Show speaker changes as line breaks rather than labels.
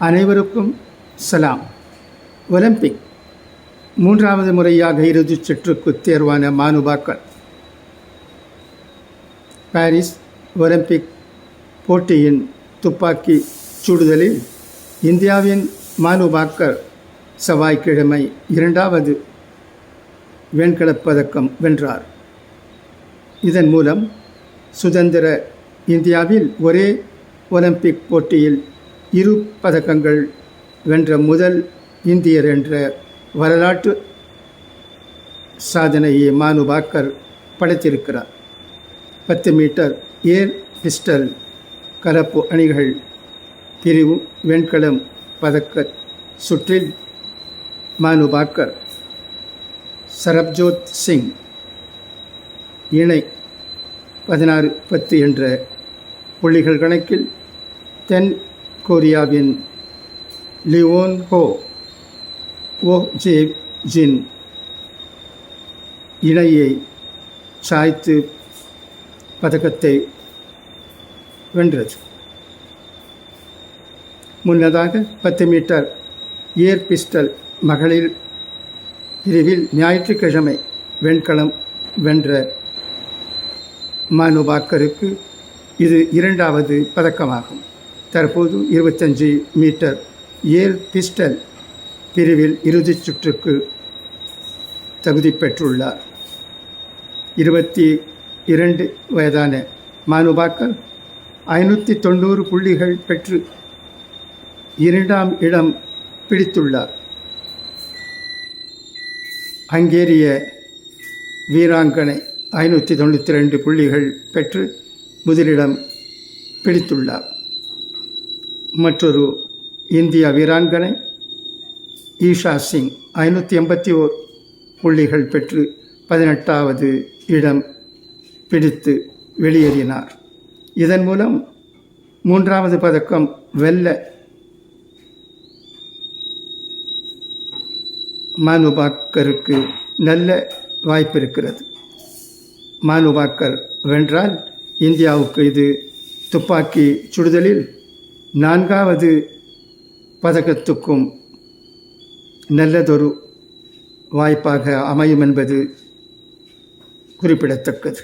அனைவருக்கும் சலாம். ஒலிம்பிக் மூன்றாவது முறையாக இறுதிச் சுற்றுக்கு தேர்வான மானுபாக்கள் பாரிஸ் ஒலிம்பிக் போட்டியின் துப்பாக்கி சுடுதலில் இந்தியாவின் மானுபாக்கர் செவ்வாய்க்கிழமை 2வது வெண்கலப் பதக்கம் வென்றார். இதன் மூலம் சுதந்திர இந்தியாவில் ஒரே ஒலிம்பிக் போட்டியில் 2 பதக்கங்கள் வென்ற முதல் இந்தியர் என்ற வரலாற்று சாதனையை மானுபாக்கர் படைத்திருக்கிறார். 10 மீட்டர் ஏர் பிஸ்டல் கலப்பு அணிகள் பிரிவு வெண்கலம் பதக்க சுற்றில் மானுபாக்கர் சரப்ஜோத் சிங் இணை 16-10 என்ற புள்ளிகள் கணக்கில் தென் கொரியாவின் லியோன் ஹோ ஓ ஜே ஜின் இணையை சாய்த்து பதக்கத்தை வென்றது. முன்னதாக 10 மீட்டர் ஏர் பிஸ்டல் மகளிர் பிரிவில் ஞாயிற்றுக்கிழமை வெண்கலம் வென்ற மானுபாக்கருக்கு இது 2வது பதக்கமாகும். தற்போது 25 மீட்டர் ஏர் பிஸ்டல் பிரிவில் இறுதிச் சுற்றுக்கு தகுதி பெற்றுள்ளார். 22 வயதான மானுபாக்கர் 590 புள்ளிகள் பெற்று 2ஆம் இடம் பிடித்துள்ளார். ஹங்கேரிய வீராங்கனை 592 புள்ளிகள் பெற்று முதலிடம் பிடித்துள்ளார். மற்றொரு இந்திய வீராங்கனை ஈஷா சிங் 581 புள்ளிகள் பெற்று 18வது இடம் பிடித்து வெளியேறினார். இதன் மூலம் 3வது பதக்கம் வெல்ல மானுபாக்கருக்கு நல்ல வாய்ப்பிருக்கிறது. மானுபாக்கர் வென்றால் இந்தியாவுக்கு இது துப்பாக்கி சுடுதலில் 4வது பதக்கத்துக்கும் நல்லதொரு வாய்ப்பாக அமையும் என்பது குறிப்பிடத்தக்கது.